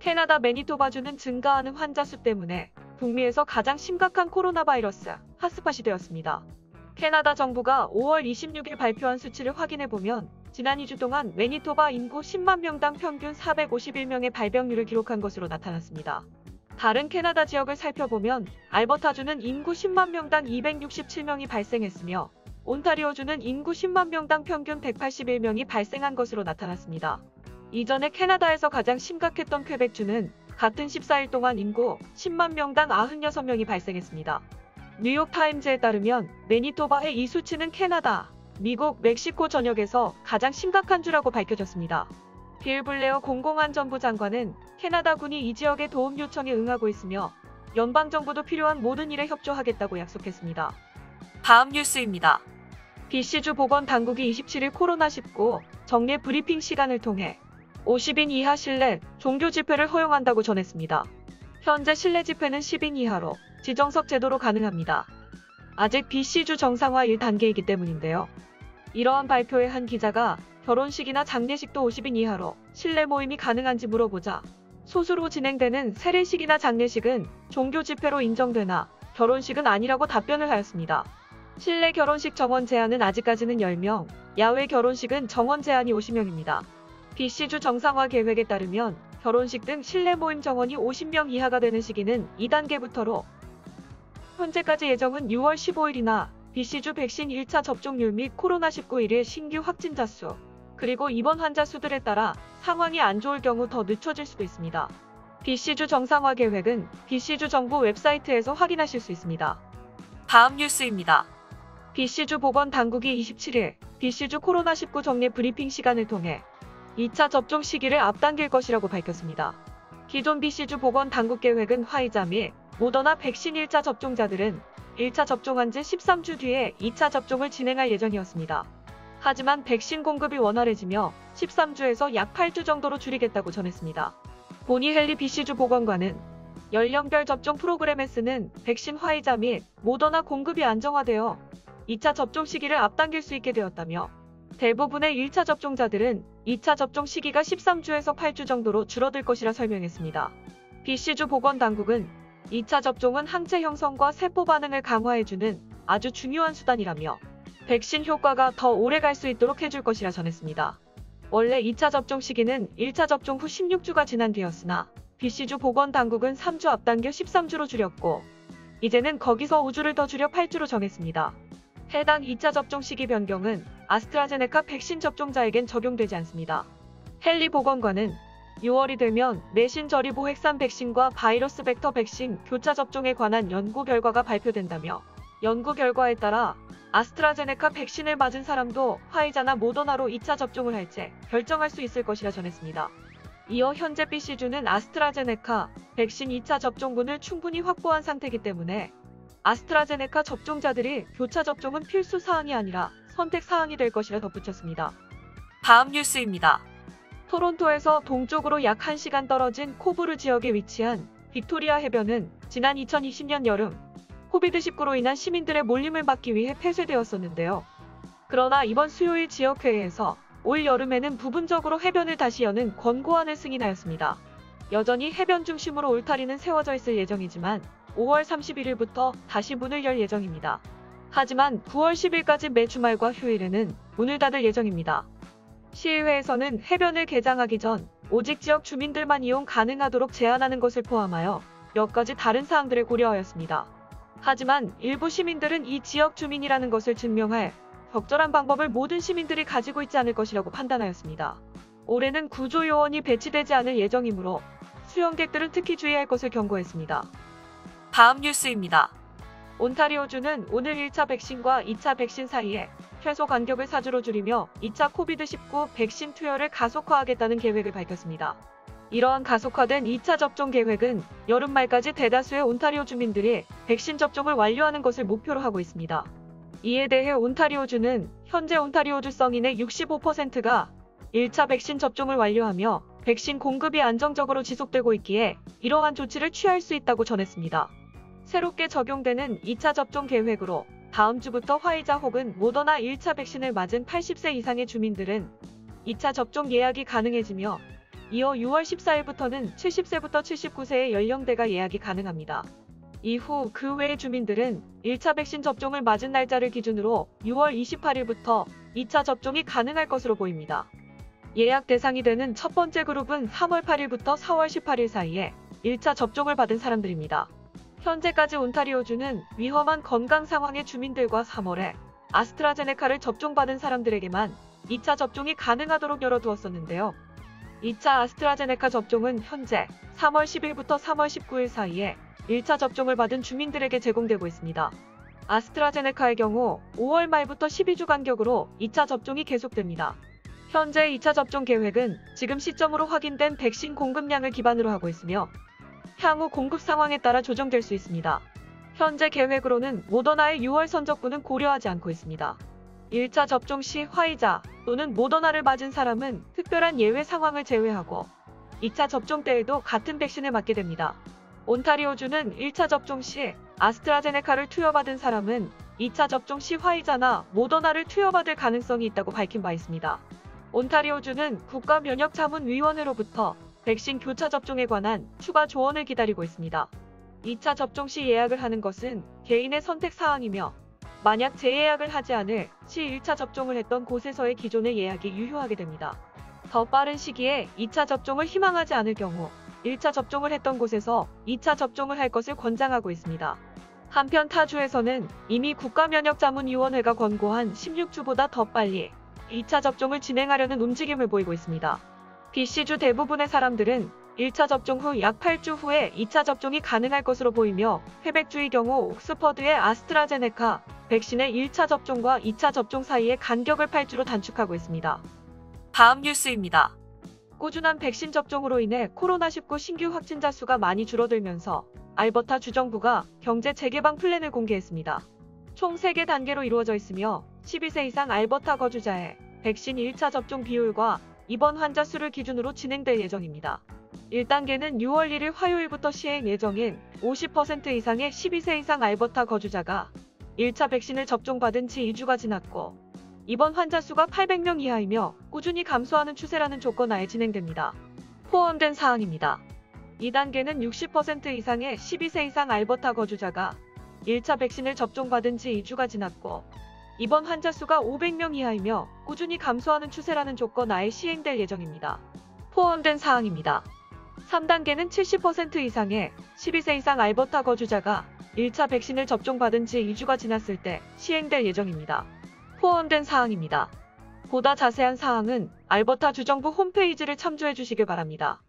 캐나다 매니토바주는 증가하는 환자 수 때문에 북미에서 가장 심각한 코로나 바이러스 핫스팟이 되었습니다. 캐나다 정부가 5월 26일 발표한 수치를 확인해보면 지난 2주 동안 매니토바 인구 10만 명당 평균 451명의 발병률을 기록한 것으로 나타났습니다. 다른 캐나다 지역을 살펴보면 알버타주는 인구 10만 명당 267명이 발생했으며 온타리오주는 인구 10만 명당 평균 181명이 발생한 것으로 나타났습니다. 이전에 캐나다에서 가장 심각했던 퀘벡주는 같은 14일 동안 인구 10만 명당 96명이 발생했습니다. 뉴욕타임즈에 따르면 매니토바의 이 수치는 캐나다, 미국, 멕시코 전역에서 가장 심각한 주라고 밝혀졌습니다. 빌 블레어 공공안전부 장관은 캐나다군이 이 지역의 도움 요청에 응하고 있으며 연방정부도 필요한 모든 일에 협조하겠다고 약속했습니다. 다음 뉴스입니다. BC주 보건당국이 27일 코로나19 정례 브리핑 시간을 통해 50인 이하 실내 종교 집회를 허용한다고 전했습니다. 현재 실내 집회는 10인 이하로 지정석 제도로 가능합니다. 아직 BC주 정상화 1단계이기 때문인데요. 이러한 발표에 한 기자가 결혼식이나 장례식도 50인 이하로 실내 모임이 가능한지 물어보자 소수로 진행되는 세례식이나 장례식은 종교 집회로 인정되나 결혼식은 아니라고 답변을 하였습니다. 실내 결혼식 정원 제한은 아직까지는 10명, 야외 결혼식은 정원 제한이 50명입니다. BC주 정상화 계획에 따르면 결혼식 등 실내 모임 정원이 50명 이하가 되는 시기는 2단계부터로 현재까지 예정은 6월 15일이나 BC주 백신 1차 접종률 및 코로나19 1일 신규 확진자 수, 그리고 입원 환자 수들에 따라 상황이 안 좋을 경우 더 늦춰질 수도 있습니다. BC주 정상화 계획은 BC주 정부 웹사이트에서 확인하실 수 있습니다. 다음 뉴스입니다. BC주 보건당국이 27일 BC주 코로나19 정례 브리핑 시간을 통해 2차 접종 시기를 앞당길 것이라고 밝혔습니다. 기존 BC주 보건당국 계획은 화이자 및 모더나 백신 1차 접종자들은 1차 접종한 지 13주 뒤에 2차 접종을 진행할 예정이었습니다. 하지만 백신 공급이 원활해지며 13주에서 약 8주 정도로 줄이겠다고 전했습니다. 보니 헨리 BC주 보건관은 연령별 접종 프로그램에 쓰는 백신 화이자 및 모더나 공급이 안정화되어 2차 접종 시기를 앞당길 수 있게 되었다며 대부분의 1차 접종자들은 2차 접종 시기가 13주에서 8주 정도로 줄어들 것이라 설명했습니다. BC주 보건당국은 2차 접종은 항체 형성과 세포 반응을 강화해주는 아주 중요한 수단이라며 백신 효과가 더 오래 갈 수 있도록 해줄 것이라 전했습니다. 원래 2차 접종 시기는 1차 접종 후 16주가 지난 뒤였으나 BC주 보건당국은 3주 앞당겨 13주로 줄였고 이제는 거기서 5주를 더 줄여 8주로 정했습니다. 해당 2차 접종 시기 변경은 아스트라제네카 백신 접종자에겐 적용되지 않습니다. 헨리 보건관은 6월이 되면 내신 저리보 핵산 백신과 바이러스 벡터 백신 교차 접종에 관한 연구 결과가 발표된다며 연구 결과에 따라 아스트라제네카 백신을 맞은 사람도 화이자나 모더나로 2차 접종을 할지 결정할 수 있을 것이라 전했습니다. 이어 현재 BC주는 아스트라제네카 백신 2차 접종군을 충분히 확보한 상태이기 때문에 아스트라제네카 접종자들이 교차 접종은 필수 사항이 아니라 선택 사항이 될 것이라 덧붙였습니다. 다음 뉴스입니다. 토론토에서 동쪽으로 약 1시간 떨어진 코브르 지역에 위치한 빅토리아 해변은 지난 2020년 여름 코비드19로 인한 시민들의 몰림을 막기 위해 폐쇄되었었는데요. 그러나 이번 수요일 지역회의에서 올 여름에는 부분적으로 해변을 다시 여는 권고안을 승인하였습니다. 여전히 해변 중심으로 울타리는 세워져 있을 예정이지만 5월 31일부터 다시 문을 열 예정입니다. 하지만 9월 10일까지 매 주말과 휴일에는 문을 닫을 예정입니다. 시의회에서는 해변을 개장하기 전 오직 지역 주민들만 이용 가능하도록 제한하는 것을 포함하여 몇 가지 다른 사항들을 고려하였습니다. 하지만 일부 시민들은 이 지역 주민이라는 것을 증명할 적절한 방법을 모든 시민들이 가지고 있지 않을 것이라고 판단하였습니다. 올해는 구조요원이 배치되지 않을 예정이므로 수영객들은 특히 주의할 것을 경고했습니다. 다음 뉴스입니다. 온타리오주는 오늘 1차 백신과 2차 백신 사이에 최소 간격을 4주로 줄이며 2차 코비드19 백신 투여를 가속화하겠다는 계획을 밝혔습니다. 이러한 가속화된 2차 접종 계획은 여름 말까지 대다수의 온타리오 주민들이 백신 접종을 완료하는 것을 목표로 하고 있습니다. 이에 대해 온타리오주는 현재 온타리오주 성인의 65%가 1차 백신 접종을 완료하며 백신 공급이 안정적으로 지속되고 있기에 이러한 조치를 취할 수 있다고 전했습니다. 새롭게 적용되는 2차 접종 계획으로 다음 주부터 화이자 혹은 모더나 1차 백신을 맞은 80세 이상의 주민들은 2차 접종 예약이 가능해지며 이어 6월 14일부터는 70세부터 79세의 연령대가 예약이 가능합니다. 이후 그 외의 주민들은 1차 백신 접종을 맞은 날짜를 기준으로 6월 28일부터 2차 접종이 가능할 것으로 보입니다. 예약 대상이 되는 첫 번째 그룹은 3월 8일부터 4월 18일 사이에 1차 접종을 받은 사람들입니다. 현재까지 온타리오주는 위험한 건강 상황의 주민들과 3월에 아스트라제네카를 접종받은 사람들에게만 2차 접종이 가능하도록 열어두었었는데요. 2차 아스트라제네카 접종은 현재 3월 10일부터 3월 19일 사이에 1차 접종을 받은 주민들에게 제공되고 있습니다. 아스트라제네카의 경우 5월 말부터 12주 간격으로 2차 접종이 계속됩니다. 현재 2차 접종 계획은 지금 시점으로 확인된 백신 공급량을 기반으로 하고 있으며 향후 공급 상황에 따라 조정될 수 있습니다. 현재 계획으로는 모더나의 6월 선적분은 고려하지 않고 있습니다. 1차 접종 시 화이자 또는 모더나를 맞은 사람은 특별한 예외 상황을 제외하고 2차 접종 때에도 같은 백신을 맞게 됩니다. 온타리오주는 1차 접종 시 아스트라제네카를 투여받은 사람은 2차 접종 시 화이자나 모더나를 투여받을 가능성이 있다고 밝힌 바 있습니다. 온타리오주는 국가면역자문위원회로부터 백신 교차 접종에 관한 추가 조언을 기다리고 있습니다. 2차 접종 시 예약을 하는 것은 개인의 선택 사항이며 만약 재예약을 하지 않을 시 1차 접종을 했던 곳에서의 기존의 예약이 유효하게 됩니다. 더 빠른 시기에 2차 접종을 희망하지 않을 경우 1차 접종을 했던 곳에서 2차 접종을 할 것을 권장하고 있습니다. 한편 타주에서는 이미 국가면역자문위원회가 권고한 16주보다 더 빨리 2차 접종을 진행하려는 움직임을 보이고 있습니다. BC주 대부분의 사람들은 1차 접종 후 약 8주 후에 2차 접종이 가능할 것으로 보이며 퀘벡주의 경우 옥스퍼드의 아스트라제네카 백신의 1차 접종과 2차 접종 사이의 간격을 8주로 단축하고 있습니다. 다음 뉴스입니다. 꾸준한 백신 접종으로 인해 코로나19 신규 확진자 수가 많이 줄어들면서 알버타 주정부가 경제 재개방 플랜을 공개했습니다. 총 3개 단계로 이루어져 있으며 12세 이상 알버타 거주자의 백신 1차 접종 비율과 입원 환자 수를 기준으로 진행될 예정입니다. 1단계는 6월 1일 화요일부터 시행 예정인 50% 이상의 12세 이상 알버타 거주자가 1차 백신을 접종받은 지 2주가 지났고 입원 환자 수가 800명 이하이며 꾸준히 감소하는 추세라는 조건하에 진행됩니다. 포함된 사항입니다. 2단계는 60% 이상의 12세 이상 알버타 거주자가 1차 백신을 접종받은 지 2주가 지났고 입원 환자 수가 500명 이하이며 꾸준히 감소하는 추세라는 조건하에 시행될 예정입니다. 포함된 사항입니다. 3단계는 70% 이상의 12세 이상 알버타 거주자가 1차 백신을 접종받은 지 2주가 지났을 때 시행될 예정입니다. 포함된 사항입니다. 보다 자세한 사항은 알버타 주정부 홈페이지를 참조해 주시길 바랍니다.